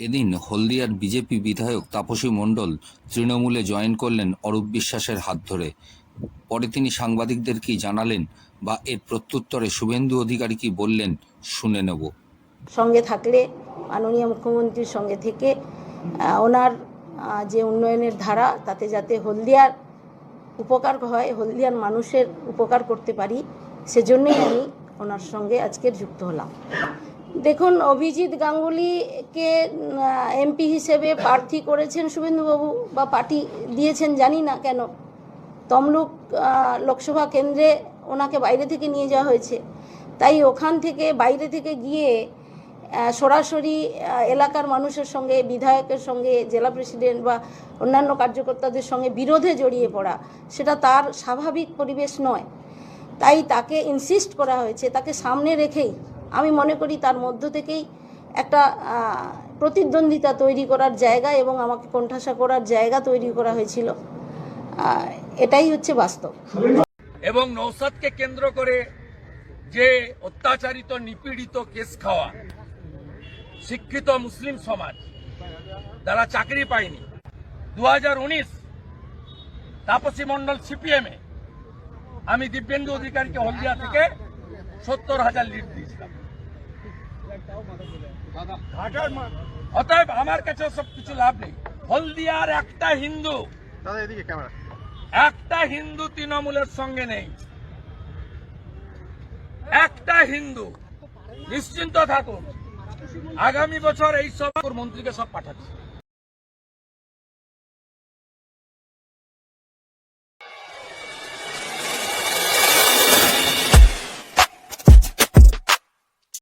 এদিন হলদিয়ার বিজেপি বিধায়ক তাপসী মণ্ডল তৃণমূলে জয়েন করলেন অরূপ বিশ্বাসের হাত ধরে। পরে তিনি সাংবাদিকদের কি জানালেন বা এর প্রত্যুত্তরে শুভেন্দু অধিকারী কি বললেন শুনে নেব। সঙ্গে থাকলে মাননীয় মুখ্যমন্ত্রীর সঙ্গে থেকে ওনার যে উন্নয়নের ধারা তাতে যাতে হলদিয়ার উপকার হয়, হলদিয়ার মানুষের উপকার করতে পারি, সেজন্যই আমি ওনার সঙ্গে আজকের যুক্ত হলাম। দেখুন, অভিজিৎ গাঙ্গুলিকে এমপি হিসেবে প্রার্থী করেছেন শুভেন্দুবাবু বা পার্টি দিয়েছেন জানি না কেন। তমলুক লোকসভা কেন্দ্রে ওনাকে বাইরে থেকে নিয়ে যাওয়া হয়েছে, তাই ওখান থেকে বাইরে থেকে গিয়ে সরাসরি এলাকার মানুষের সঙ্গে, বিধায়কের সঙ্গে, জেলা প্রেসিডেন্ট বা অন্যান্য কার্যকর্তাদের সঙ্গে বিরোধে জড়িয়ে পড়া, সেটা তার স্বাভাবিক পরিবেশ নয়। তাই তাকে ইনসিস্ট করা হয়েছে, তাকে সামনে রেখেই আমি মনে করি তার মধ্য থেকেই একটা প্রতিদ্বন্দ্বিতা তৈরি করার জায়গা এবং আমাকে কোণঠাসা করার জায়গা তৈরি করা হয়েছিল। এটাই হচ্ছে বাস্তব। এবং নৌসাদকে কেন্দ্র করে যে অত্যাচারিত নিপীড়িত কেস খাওয়া শিক্ষিত মুসলিম সমাজ যারা চাকরি পায়নি, 2019 তাপসী মণ্ডল সিপিএমে আমি দিব্যেন্দু অধিকারীকে হলদিয়া থেকে 70,000 লিড দিয়েছিলাম। অতএব আমার কাছে সবকিছু লাভ নেই। হলদিয়ার একটা হিন্দু তৃণমূলের সঙ্গে নেই, একটা হিন্দু। নিশ্চিন্ত থাকুন, আগামী বছর এই সব মন্ত্রীকে সব পাঠাচ্ছি।